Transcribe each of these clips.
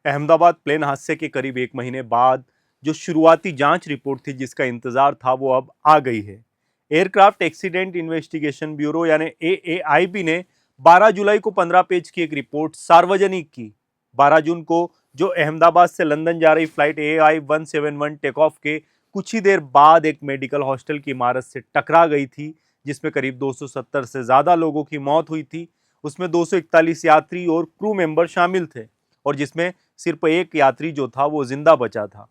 Ahmedabad plane हादसे के करीब एक महीने बाद जो शुरुआती जांच रिपोर्ट थी जिसका इंतजार था वो अब आ गई है। एयरक्राफ्ट एक्सीडेंट इन्वेस्टिगेशन ब्यूरो यानी एएआईबी ने 12 जुलाई को 15 पेज की एक रिपोर्ट सार्वजनिक की। 12 जून को जो अहमदाबाद से लंदन जा रही फ्लाइट AI 171 टेक ऑफ के कुछ ही देर बाद एक मेडिकल हॉस्टल की इमारत से टकरा गई थी, जिसमें करीब 270 से ज्यादा लोगों की मौत हुई थी। उसमें 241 यात्री और क्रू मेंबर शामिल थे और जिसमें सिर्फ एक यात्री जो था वो जिंदा बचा था।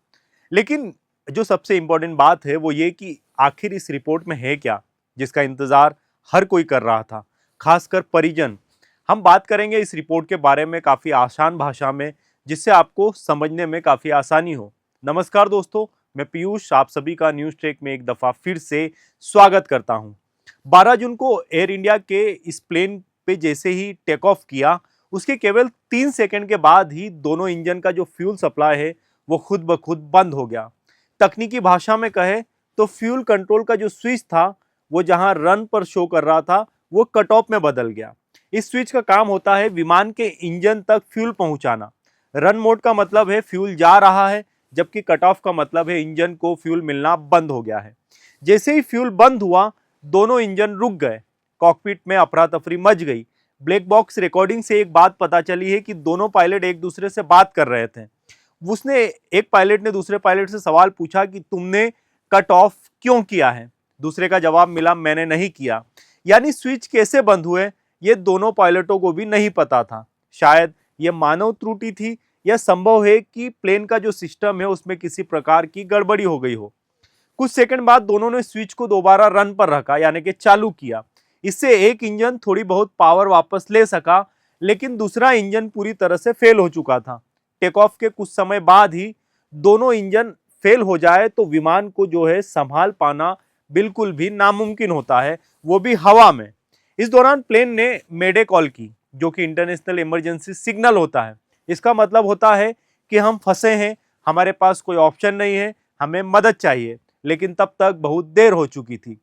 लेकिन जो सबसे इंपॉर्टेंट बात है वो ये कि आखिर इस रिपोर्ट में है क्या, जिसका इंतजार हर कोई कर रहा था, खासकर परिजन। हम बात करेंगे इस रिपोर्ट के बारे में काफी आसान भाषा में, जिससे आपको समझने में काफी आसानी हो। नमस्कार दोस्तों, मैं पीयूष आप सभी का न्यूज ट्रैक में एक दफा फिर से स्वागत करता हूं। 12 जून को एयर इंडिया के इस प्लेन पे जैसे ही टेक ऑफ किया, उसके केवल 3 सेकंड के बाद ही दोनों इंजन का जो फ्यूल सप्लाई है वो खुद ब खुद बंद हो गया। तकनीकी भाषा में कहे तो फ्यूल कंट्रोल का जो स्विच था वो जहां रन पर शो कर रहा था वो कट ऑफ में बदल गया। इस स्विच का काम होता है विमान के इंजन तक फ्यूल पहुंचाना। रन मोड का मतलब है फ्यूल जा रहा है, जबकि कट ऑफ का मतलब है इंजन को फ्यूल मिलना बंद हो गया है। जैसे ही फ्यूल बंद हुआ दोनों इंजन रुक गए। कॉकपिट में अफरा तफरी मच गई। ब्लैक बॉक्स रिकॉर्डिंग से एक बात पता चली है कि दोनों पायलट एक दूसरे से बात कर रहे थे। उसने एक पायलट ने दूसरे पायलट से सवाल पूछा कि तुमने कट ऑफ क्यों किया है। दूसरे का जवाब मिला मैंने नहीं किया। यानी स्विच कैसे बंद हुए ये दोनों पायलटों को भी नहीं पता था। शायद ये मानव त्रुटि थी या संभव है कि प्लेन का जो सिस्टम है उसमें किसी प्रकार की गड़बड़ी हो गई हो। कुछ सेकंड बाद दोनों ने स्विच को दोबारा रन पर रखा यानी कि चालू किया। इससे एक इंजन थोड़ी बहुत पावर वापस ले सका, लेकिन दूसरा इंजन पूरी तरह से फेल हो चुका था। टेक ऑफ के कुछ समय बाद ही दोनों इंजन फेल हो जाए तो विमान को जो है संभाल पाना बिल्कुल भी नामुमकिन होता है, वो भी हवा में। इस दौरान प्लेन ने मेडे कॉल की, जो कि इंटरनेशनल इमरजेंसी सिग्नल होता है। इसका मतलब होता है कि हम फंसे हैं, हमारे पास कोई ऑप्शन नहीं है, हमें मदद चाहिए। लेकिन तब तक बहुत देर हो चुकी थी।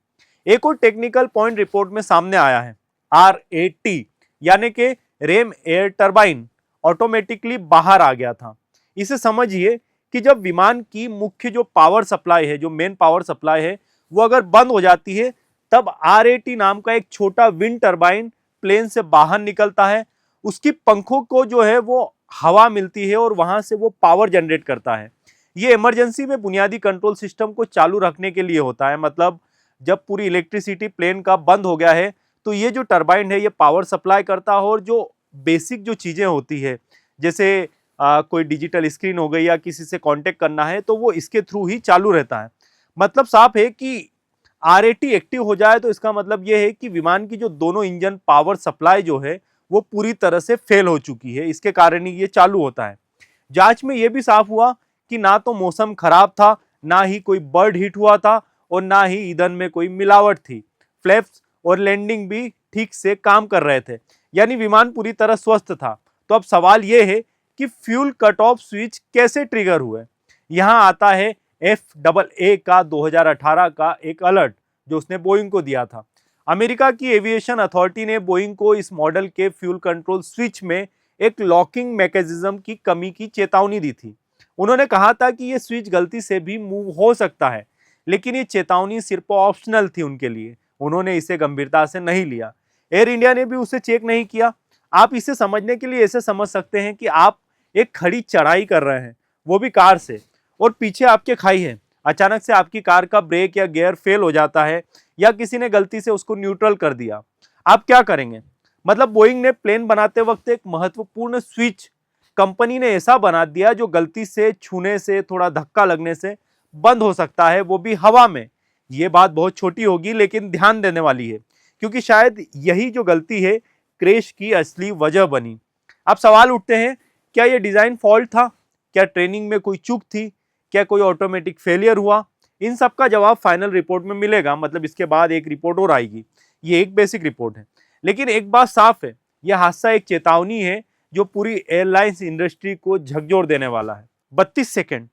एक और टेक्निकल पॉइंट रिपोर्ट में सामने आया है। RAT यानी कि रेम एयर टरबाइन ऑटोमेटिकली बाहर आ गया था। इसे समझिए कि जब विमान की मुख्य जो पावर सप्लाई है, जो मेन पावर सप्लाई है, वो अगर बंद हो जाती है तब RAT नाम का एक छोटा विंड टरबाइन प्लेन से बाहर निकलता है। उसकी पंखों को जो है वो हवा मिलती है और वहां से वो पावर जनरेट करता है। ये इमरजेंसी में बुनियादी कंट्रोल सिस्टम को चालू रखने के लिए होता है। मतलब जब पूरी इलेक्ट्रिसिटी प्लेन का बंद हो गया है तो ये जो टरबाइन है ये पावर सप्लाई करता है और जो बेसिक जो चीजें होती है, जैसे कोई डिजिटल स्क्रीन हो गई या किसी से कांटेक्ट करना है तो वो इसके थ्रू ही चालू रहता है। मतलब साफ है कि RAT एक्टिव हो जाए तो इसका मतलब ये है कि विमान की जो दोनों इंजन पावर सप्लाई जो है वो पूरी तरह से फेल हो चुकी है। इसके कारण ही ये चालू होता है। जांच में यह भी साफ हुआ कि ना तो मौसम खराब था, ना ही कोई बर्ड हिट हुआ था और ना ही ईंधन में कोई मिलावट थी। फ्लैप्स और लैंडिंग भी ठीक से काम कर रहे थे, यानी विमान पूरी तरह स्वस्थ था। तो अब सवाल यह है कि फ्यूल कट ऑफ स्विच कैसे ट्रिगर हुए। यहां आता है FAA का 2018 का एक अलर्ट जो उसने बोइंग को दिया था। अमेरिका की एविएशन अथॉरिटी ने बोइंग को इस मॉडल के फ्यूल कंट्रोल स्विच में एक लॉकिंग मैकेनिज्म की कमी की चेतावनी दी थी। उन्होंने कहा था कि यह स्विच गलती से भी मूव हो सकता है, लेकिन ये चेतावनी सिर्फ ऑप्शनल थी उनके लिए। उन्होंने इसे गंभीरता से नहीं लिया। एयर इंडिया ने भी उसे चेक नहीं किया। आप इसे समझने के लिए ऐसे समझ सकते हैं कि आप एक खड़ी चढ़ाई कर रहे हैं, वो भी कार से, और पीछे आपके खाई है। अचानक से आपकी कार का ब्रेक या गियर फेल हो जाता है या किसी ने गलती से उसको न्यूट्रल कर दिया। आप क्या करेंगे? मतलब बोइंग ने प्लेन बनाते वक्त एक महत्वपूर्ण स्विच कंपनी ने ऐसा बना दिया जो गलती से छूने से, थोड़ा धक्का लगने से बंद हो सकता है, वो भी हवा में। ये बात बहुत छोटी होगी लेकिन ध्यान देने वाली है, क्योंकि शायद यही जो गलती है क्रैश की असली वजह बनी। अब सवाल उठते हैं, क्या यह डिजाइन फॉल्ट था? क्या ट्रेनिंग में कोई चूक थी? क्या कोई ऑटोमेटिक फेलियर हुआ? इन सब का जवाब फाइनल रिपोर्ट में मिलेगा। मतलब इसके बाद एक रिपोर्ट और आएगी। ये एक बेसिक रिपोर्ट है, लेकिन एक बात साफ है, यह हादसा एक चेतावनी है जो पूरी एयरलाइंस इंडस्ट्री को झकझोर देने वाला है। 32 सेकंड,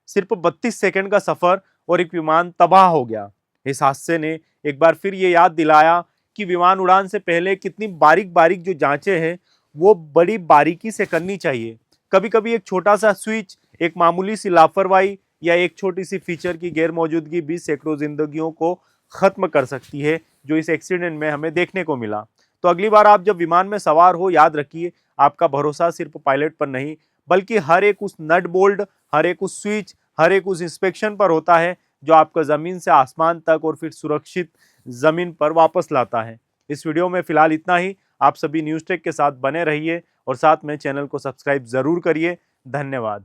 सिर्फ 32 सेकंड का सफर और एक विमान तबाह हो गया। इस हादसे ने एक बार फिर ये याद दिलाया कि विमान उड़ान से पहले कितनी बारीक बारीक जो जांचें हैं वो बड़ी बारीकी से करनी चाहिए, कभी कभी एक छोटा सा स्विच, एक मामूली सी लापरवाही या एक छोटी सी फीचर की गैर मौजूदगी भी सैकड़ों जिंदगियों को खत्म कर सकती है, जो इस एक्सीडेंट में हमें देखने को मिला। तो अगली बार आप जब विमान में सवार हो, याद रखिए आपका भरोसा सिर्फ पायलट पर नहीं बल्कि हर एक उस नट बोल्ट, हर एक उस स्विच, हर एक उस इंस्पेक्शन पर होता है जो आपको जमीन से आसमान तक और फिर सुरक्षित जमीन पर वापस लाता है। इस वीडियो में फिलहाल इतना ही। आप सभी न्यूज़ टेक के साथ बने रहिए और साथ में चैनल को सब्सक्राइब जरूर करिए। धन्यवाद।